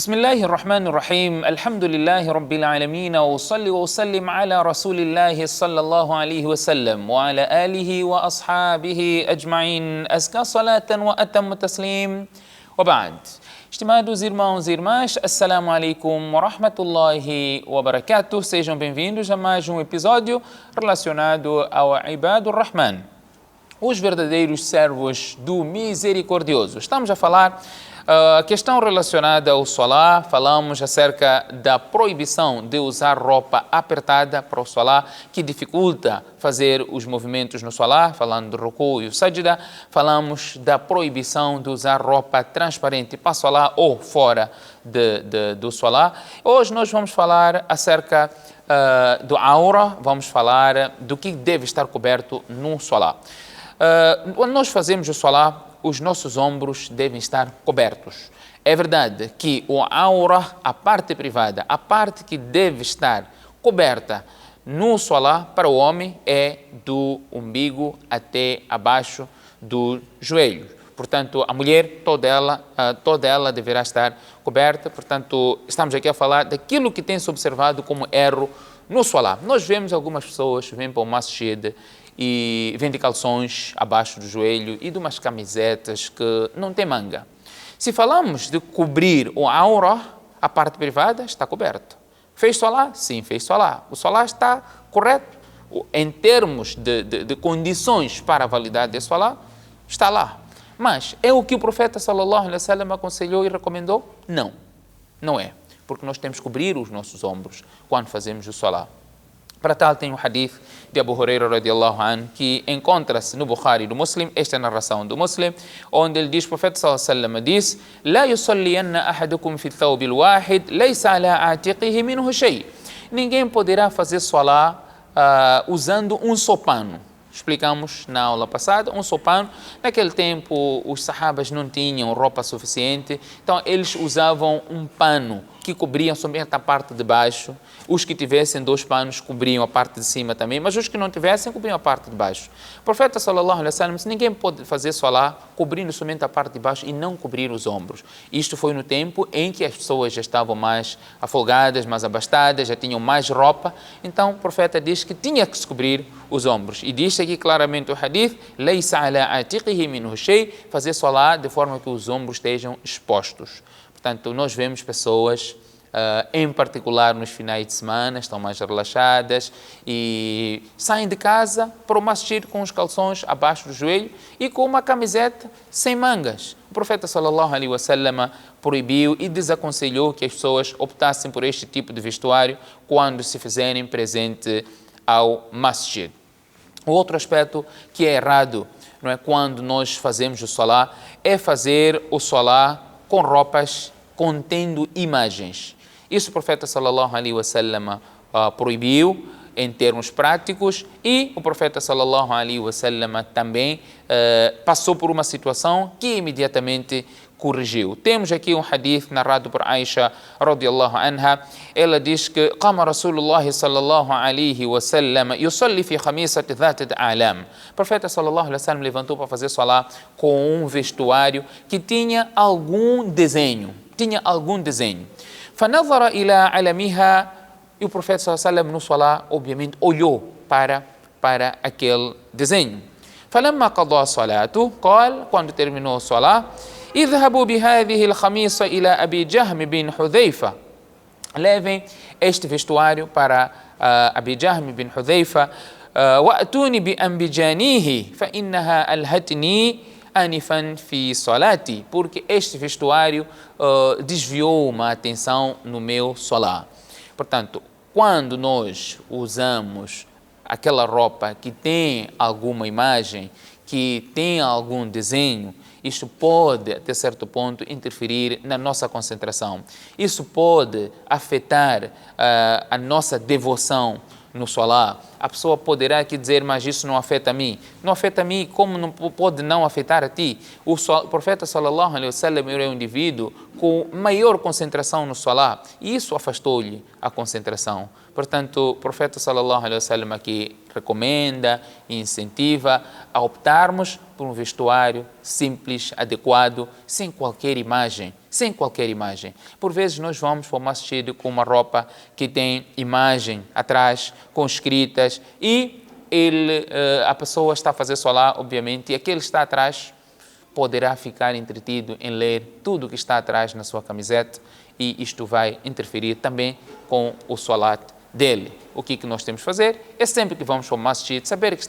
بسم الله الرحمن الرحيم الحمد لله رب العالمين وصلي وسلم على رسول الله صلى الله عليه وسلم وعلى آله وأصحابه أجمعين أزكى صلاة وأتم تسليم وبعد. Estimados irmãos e irmãs, Assalamu alaikum wa rahmatullahi wa barakatuh. Sejam bem-vindos a mais um episódio relacionado ao Ibadur Rahman, os verdadeiros servos do Misericordioso. Estamos a falar a questão relacionada ao Salah. Falamos acerca da proibição de usar roupa apertada para o Salah, que dificulta fazer os movimentos no Salah, falando do Ruku e o Sajda. Falamos da proibição de usar roupa transparente para o Salah ou fora do Salah. Hoje nós vamos falar acerca do aura, vamos falar do que deve estar coberto no Salah. Quando nós fazemos o Salah, os nossos ombros devem estar cobertos. É verdade que o aura, a parte privada, a parte que deve estar coberta no Salah para o homem é do umbigo até abaixo do joelho. Portanto, a mulher, toda ela deverá estar coberta. Portanto, estamos aqui a falar daquilo que tem se observado como erro no Salah. Nós vemos algumas pessoas que vêm para o masjid e vêm de calções abaixo do joelho e de umas camisetas que não tem manga. Se falamos de cobrir o aura, a parte privada está coberta. Fez Salah? Sim, fez Salah. O Salah está correto. Em termos de condições para a validade de Salah, está lá. Mas é o que o profeta sallallahu alaihi wasallam aconselhou e recomendou? Não, não é. Porque nós temos que cobrir os nossos ombros quando fazemos o Salah. Para tal, tem um hadith de Abu Huraira radiallahu anhu que encontra-se no Bukhari do Muslim. Esta é a narração do Muslim, onde ele diz, o profeta sallallahu alaihi wasallam diz: "La yusalliyanna ahadukum fi thawb al-wahid, laysa ala atiqihi minhu shay." Ninguém poderá fazer Salah usando um só pano. Explicamos na aula passada, um só pano. Naquele tempo, os sahabas não tinham roupa suficiente, então eles usavam um pano que cobria somente a parte de baixo. Os que tivessem dois panos cobriam a parte de cima também, mas os que não tivessem cobriam a parte de baixo. O profeta sallallahu alaihi wasallam disse: ninguém pode fazer Salah cobrindo somente a parte de baixo e não cobrir os ombros. Isto foi no tempo em que as pessoas já estavam mais afolgadas, mais abastadas, já tinham mais roupa. Então o profeta diz que tinha que se cobrir os ombros. E diz aqui claramente o hadith: "Laysa ala atiqihi minhu shay", fazer Salah de forma que os ombros estejam expostos. Portanto, nós vemos pessoas, em particular nos finais de semana, estão mais relaxadas e saem de casa para o masjid com os calções abaixo do joelho e com uma camiseta sem mangas. O profeta sallallahu alaihi wasallam proibiu e desaconselhou que as pessoas optassem por este tipo de vestuário quando se fizerem presente ao masjid. O outro aspecto que é errado, não é, quando nós fazemos o Salah, é fazer o Salah com roupas contendo imagens. Isso o profeta sallallahu alaihi wasallam proibiu em termos práticos, e o profeta sallallahu alaihi wasallam também passou por uma situação que imediatamente corrigiu. Temos aqui um hadith narrado por Aisha radiallahu anha. Ela diz que "Qama Rasulullah sallallahu alaihi wasallam yusalli fi khamisati dhat a'lam." O profeta sallallahu alaihi wasallam levantou para fazer Salah com um vestuário que tinha algum desenho. فَنَظَرَ إِلَى عَلَمِهَا. E o profeta sallallahu alaihi wasallam no Salah, obviamente, olhou para aquele desenho. فَلَمَّا قَضَى صَلَاتُهُ قال, quando terminou a Salah: "اذهبوا بهذه الخميصة إلى أبي جهم بن حذيفة." Levem este vestuário para Abi Jahm bin Hudhaifa. "وَأْتُونِ بِأَنْبِجَانِهِ فَإِنَّهَا أَلْهَتْنِي anifan fi salati", porque este vestuário desviou uma atenção no meu Salah. Portanto, quando nós usamos aquela roupa que tem alguma imagem, que tem algum desenho, isto pode, até certo ponto, interferir na nossa concentração. Isso pode afetar a nossa devoção no Salah. a pessoa poderá aqui dizer, mas isso não afeta a mim. Não afeta a mim, como não pode não afetar a ti? O profeta sallallahu alaihi wasallam era um indivíduo com maior concentração no salah e isso afastou-lhe a concentração. Portanto, o profeta sallallahu alaihi wasallam aqui recomenda e incentiva a optarmos por um vestuário simples, adequado, sem qualquer imagem. Sem qualquer imagem. Por vezes nós vamos para o masjid com uma roupa que tem imagem atrás, com escritas, e a pessoa está a fazer salah, obviamente, e aquele que está atrás poderá ficar entretido em ler tudo o que está atrás na sua camiseta, e isto vai interferir também com o salat dele. O que nós temos que fazer é sempre que vamos para o masjid, saber que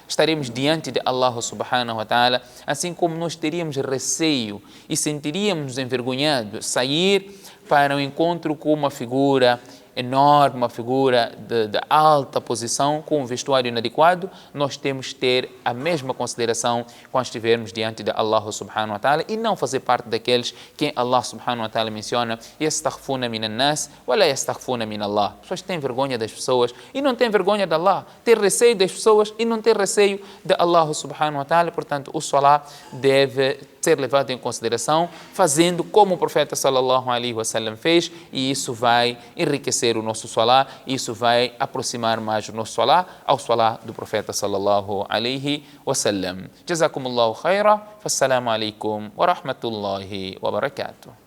estaremos diante de Allah subhanahu wa ta'ala, assim como nós teríamos receio e sentiríamos envergonhados sair para um encontro com uma figura enorme, uma figura de alta posição, com um vestuário inadequado, nós temos que ter a mesma consideração quando estivermos diante de Allah subhanahu wa ta'ala e não fazer parte daqueles que Allah subhanahu wa ta'ala menciona yastakhfuna minan nas wa la yastakhfuna min Allah. As pessoas têm vergonha das pessoas e não têm vergonha de Allah, ter receio das pessoas e não ter receio de Allah subhanahu wa ta'ala. Portanto, o salah deve ser levado em consideração, fazendo como o profeta sallallahu alaihi wasallam fez, e isso vai enriquecer o nosso salah, isso vai aproximar mais o nosso salah ao salah do profeta sallallahu alaihi wasallam. Jazakumullahu khaira, fassalamu alaikum wa rahmatullahi wa barakatuh.